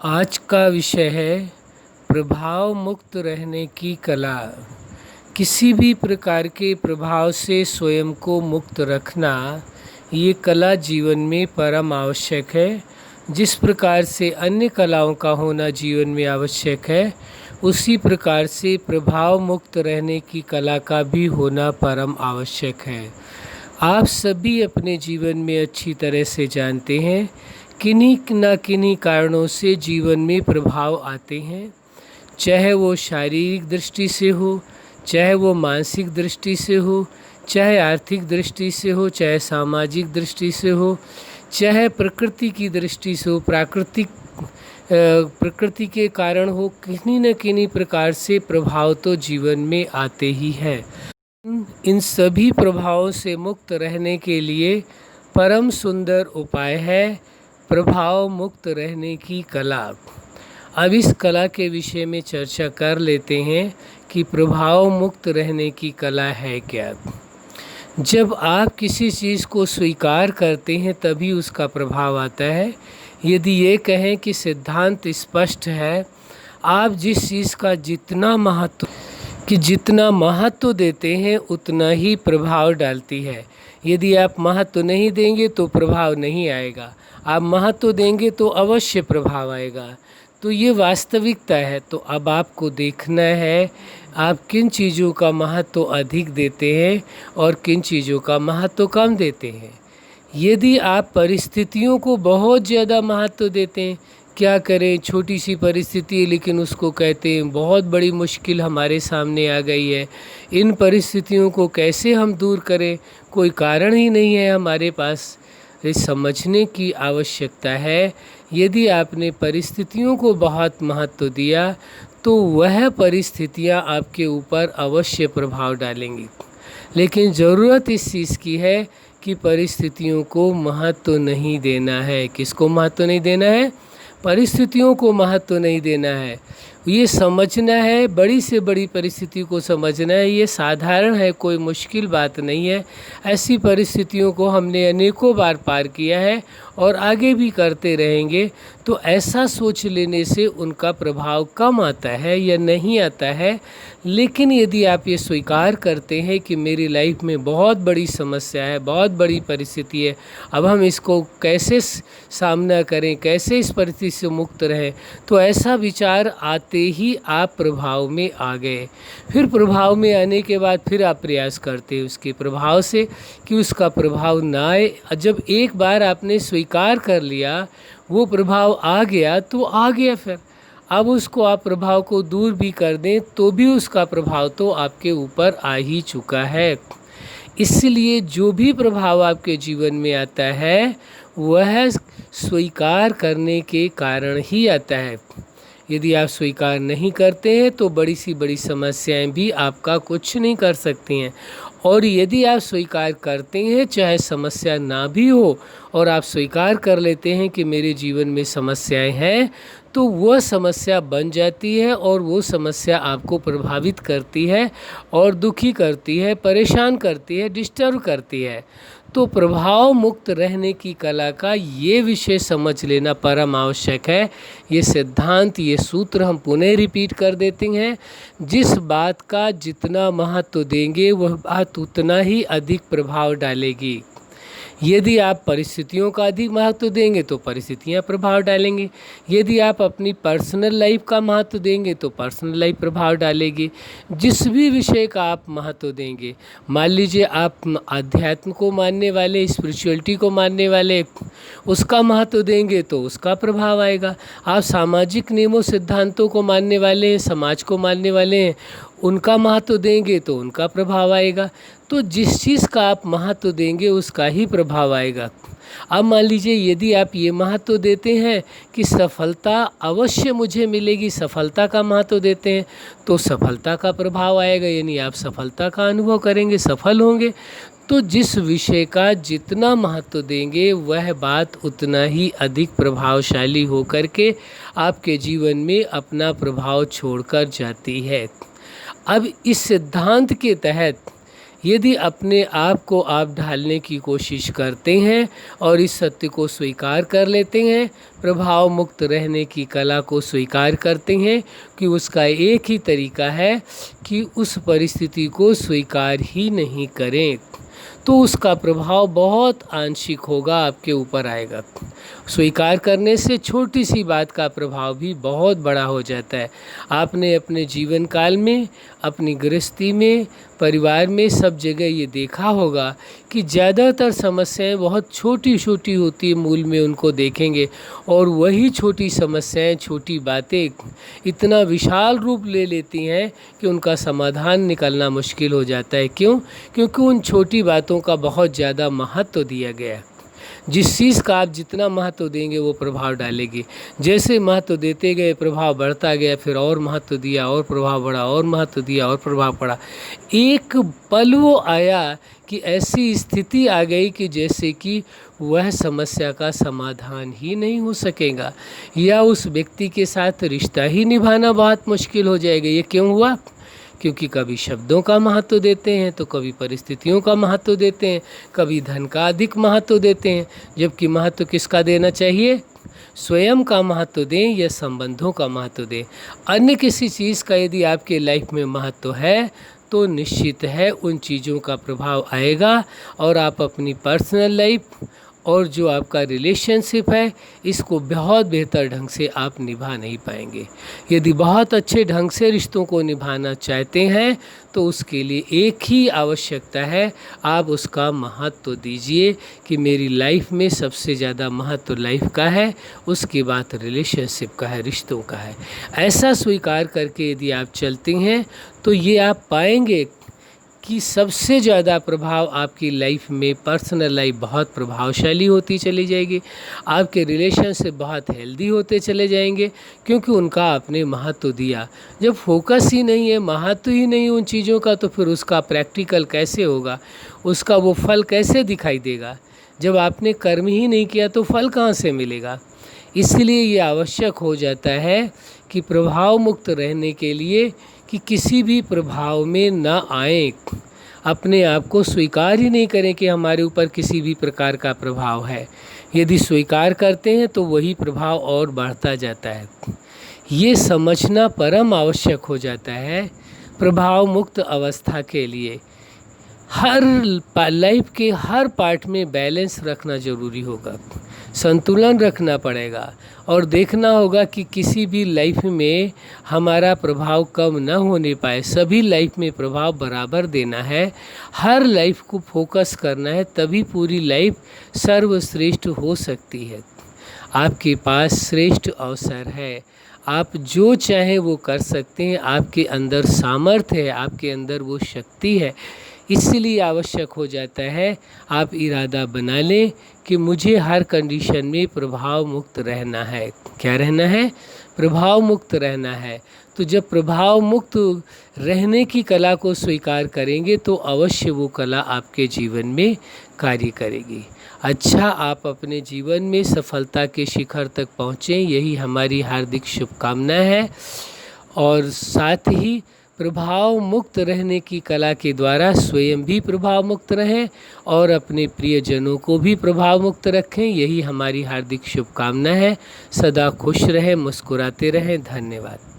आज का विषय है प्रभाव मुक्त रहने की कला। किसी भी प्रकार के प्रभाव से स्वयं को मुक्त रखना ये कला जीवन में परम आवश्यक है। जिस प्रकार से अन्य कलाओं का होना जीवन में आवश्यक है, उसी प्रकार से प्रभाव मुक्त रहने की कला का भी होना परम आवश्यक है। आप सभी अपने जीवन में अच्छी तरह से जानते हैं किन्हीं न किन्हीं कारणों से जीवन में प्रभाव आते हैं, चाहे वो शारीरिक दृष्टि से हो, चाहे वो मानसिक दृष्टि से हो, चाहे आर्थिक दृष्टि से हो, चाहे सामाजिक दृष्टि से हो, चाहे प्रकृति की दृष्टि से हो, प्रकृति के कारण हो। किन्हीं न किन्हीं प्रकार से प्रभाव तो जीवन में आते ही हैं। इन सभी प्रभावों से मुक्त रहने के लिए परम सुंदर उपाय है प्रभाव मुक्त रहने की कला। अब इस कला के विषय में चर्चा कर लेते हैं कि प्रभाव मुक्त रहने की कला है क्या। जब आप किसी चीज़ को स्वीकार करते हैं तभी उसका प्रभाव आता है। यदि ये कहें कि सिद्धांत स्पष्ट है, आप जिस चीज़ का जितना महत्व देते हैं उतना ही प्रभाव डालती है। यदि आप महत्व नहीं देंगे तो प्रभाव नहीं आएगा, आप महत्व देंगे तो अवश्य प्रभाव आएगा। तो ये वास्तविकता है। तो अब आपको देखना है आप किन चीज़ों का महत्व अधिक देते हैं और किन चीज़ों का महत्व कम देते हैं। यदि आप परिस्थितियों को बहुत ज़्यादा महत्व देते हैं, क्या करें, छोटी सी परिस्थिति है लेकिन उसको कहते हैं बहुत बड़ी मुश्किल हमारे सामने आ गई है, इन परिस्थितियों को कैसे हम दूर करें, कोई कारण ही नहीं है हमारे पास। ये समझने की आवश्यकता है। यदि आपने परिस्थितियों को बहुत महत्व दिया तो वह परिस्थितियां आपके ऊपर अवश्य प्रभाव डालेंगी। लेकिन ज़रूरत इस चीज़ की है कि परिस्थितियों को महत्व नहीं देना है। किसको महत्व नहीं देना है? परिस्थितियों को महत्व नहीं देना है। ये समझना है, बड़ी से बड़ी परिस्थिति को समझना है। ये साधारण है, कोई मुश्किल बात नहीं है। ऐसी परिस्थितियों को हमने अनेकों बार पार किया है और आगे भी करते रहेंगे। तो ऐसा सोच लेने से उनका प्रभाव कम आता है या नहीं आता है। लेकिन यदि आप ये स्वीकार करते हैं कि मेरी लाइफ में बहुत बड़ी समस्या है, बहुत बड़ी परिस्थिति है, अब हम इसको कैसे सामना करें, कैसे इस परिस्थिति से मुक्त रहें, तो ऐसा विचार आते ही आप प्रभाव में आ गए। फिर प्रभाव में आने के बाद फिर आप प्रयास करते हैं उसके प्रभाव से कि उसका प्रभाव ना आए। जब एक बार आपने स्वीकार कर लिया, वो प्रभाव आ गया तो आ गया। फिर अब उसको आप प्रभाव को दूर भी कर दें तो भी उसका प्रभाव तो आपके ऊपर आ ही चुका है। इसलिए जो भी प्रभाव आपके जीवन में आता है वह स्वीकार करने के कारण ही आता है। यदि आप स्वीकार नहीं करते हैं तो बड़ी सी बड़ी समस्याएं भी आपका कुछ नहीं कर सकती हैं। और यदि आप स्वीकार करते हैं, चाहे समस्या ना भी हो, और आप स्वीकार कर लेते हैं कि मेरे जीवन में समस्याएं हैं, तो वह समस्या बन जाती है और वो समस्या आपको प्रभावित करती है और दुखी करती है, परेशान करती है, डिस्टर्ब करती है। तो प्रभाव मुक्त रहने की कला का ये विषय समझ लेना परम आवश्यक है। ये सिद्धांत, ये सूत्र हम पुनः रिपीट कर देते हैं। जिस बात का जितना महत्व देंगे वह बात उतना ही अधिक प्रभाव डालेगी। यदि आप परिस्थितियों का अधिक महत्व देंगे तो परिस्थितियां प्रभाव डालेंगी। यदि आप अपनी पर्सनल लाइफ का महत्व देंगे तो पर्सनल लाइफ प्रभाव डालेगी। जिस भी विषय का आप महत्व देंगे, मान लीजिए आप अध्यात्म को मानने वाले, स्पिरिचुअलिटी को मानने वाले, उसका महत्व देंगे तो उसका प्रभाव आएगा। आप सामाजिक नियमों सिद्धांतों को मानने वाले हैं, समाज को मानने वाले हैं, उनका महत्व देंगे तो उनका प्रभाव आएगा। तो जिस चीज़ का आप महत्व देंगे उसका ही प्रभाव आएगा। अब मान लीजिए यदि आप ये महत्व देते हैं कि सफलता अवश्य मुझे मिलेगी, सफलता का महत्व देते हैं, तो सफलता का प्रभाव आएगा, यानी आप सफलता का अनुभव करेंगे, सफल होंगे। तो जिस विषय का जितना महत्व देंगे वह बात उतना ही अधिक प्रभावशाली होकर के आपके जीवन में अपना प्रभाव छोड़कर जाती है। अब इस सिद्धांत के तहत यदि अपने आप को आप ढालने की कोशिश करते हैं और इस सत्य को स्वीकार कर लेते हैं, प्रभाव मुक्त रहने की कला को स्वीकार करते हैं कि उसका एक ही तरीका है कि उस परिस्थिति को स्वीकार ही नहीं करें, तो उसका प्रभाव बहुत आंशिक होगा, आपके ऊपर आएगा। स्वीकार करने से छोटी सी बात का प्रभाव भी बहुत बड़ा हो जाता है। आपने अपने जीवन काल में, अपनी गृहस्थी में, परिवार में, सब जगह ये देखा होगा कि ज़्यादातर समस्याएं बहुत छोटी छोटी होती है, मूल में उनको देखेंगे, और वही छोटी समस्याएं, छोटी बातें इतना विशाल रूप ले लेती हैं कि उनका समाधान निकलना मुश्किल हो जाता है। क्यों? क्योंकि उन छोटी बातों का बहुत ज़्यादा महत्व दिया गया है। जिस चीज़ का आप जितना महत्व देंगे वो प्रभाव डालेगी। जैसे महत्व देते गए प्रभाव बढ़ता गया, फिर और महत्व दिया और प्रभाव बढ़ा, और महत्व दिया और प्रभाव पड़ा। एक पल वो आया कि ऐसी स्थिति आ गई कि जैसे कि वह समस्या का समाधान ही नहीं हो सकेगा, या उस व्यक्ति के साथ रिश्ता ही निभाना बहुत मुश्किल हो जाएगा। ये क्यों हुआ? क्योंकि कभी शब्दों का महत्व देते हैं तो कभी परिस्थितियों का महत्व देते हैं, कभी धन का अधिक महत्व देते हैं, जबकि महत्व किसका देना चाहिए? स्वयं का महत्व दें या संबंधों का महत्व दें। अन्य किसी चीज़ का यदि आपके लाइफ में महत्व है तो निश्चित है उन चीज़ों का प्रभाव आएगा, और आप अपनी पर्सनल लाइफ और जो आपका रिलेशनशिप है इसको बहुत बेहतर ढंग से आप निभा नहीं पाएंगे। यदि बहुत अच्छे ढंग से रिश्तों को निभाना चाहते हैं तो उसके लिए एक ही आवश्यकता है, आप उसका महत्व दीजिए कि मेरी लाइफ में सबसे ज़्यादा महत्व लाइफ का है, उसके बाद रिलेशनशिप का है, रिश्तों का है। ऐसा स्वीकार करके यदि आप चलते हैं तो ये आप पाएंगे कि सबसे ज़्यादा प्रभाव आपकी लाइफ में, पर्सनल लाइफ बहुत प्रभावशाली होती चली जाएगी, आपके रिलेशनशिप बहुत हेल्दी होते चले जाएंगे, क्योंकि उनका आपने महत्व दिया। जब फोकस ही नहीं है, महत्व ही नहीं उन चीज़ों का, तो फिर उसका प्रैक्टिकल कैसे होगा, उसका वो फल कैसे दिखाई देगा? जब आपने कर्म ही नहीं किया तो फल कहाँ से मिलेगा? इसलिए ये आवश्यक हो जाता है कि प्रभाव मुक्त रहने के लिए कि किसी भी प्रभाव में ना आए, अपने आप को स्वीकार ही नहीं करें कि हमारे ऊपर किसी भी प्रकार का प्रभाव है। यदि स्वीकार करते हैं तो वही प्रभाव और बढ़ता जाता है। ये समझना परम आवश्यक हो जाता है प्रभाव मुक्त अवस्था के लिए। हर लाइफ के हर पार्ट में बैलेंस रखना ज़रूरी होगा, संतुलन रखना पड़ेगा, और देखना होगा कि किसी भी लाइफ में हमारा प्रभाव कम न होने पाए। सभी लाइफ में प्रभाव बराबर देना है, हर लाइफ को फोकस करना है, तभी पूरी लाइफ सर्वश्रेष्ठ हो सकती है। आपके पास श्रेष्ठ अवसर है, आप जो चाहें वो कर सकते हैं, आपके अंदर सामर्थ्य है, आपके अंदर वो शक्ति है। इसलिए आवश्यक हो जाता है आप इरादा बना लें कि मुझे हर कंडीशन में प्रभाव मुक्त रहना है। क्या रहना है? प्रभाव मुक्त रहना है। तो जब प्रभाव मुक्त रहने की कला को स्वीकार करेंगे तो अवश्य वो कला आपके जीवन में कार्य करेगी। अच्छा, आप अपने जीवन में सफलता के शिखर तक पहुँचें, यही हमारी हार्दिक शुभकामना है। और साथ ही प्रभाव मुक्त रहने की कला के द्वारा स्वयं भी प्रभाव मुक्त रहें और अपने प्रियजनों को भी प्रभाव मुक्त रखें, यही हमारी हार्दिक शुभकामना है। सदा खुश रहें, मुस्कुराते रहें। धन्यवाद।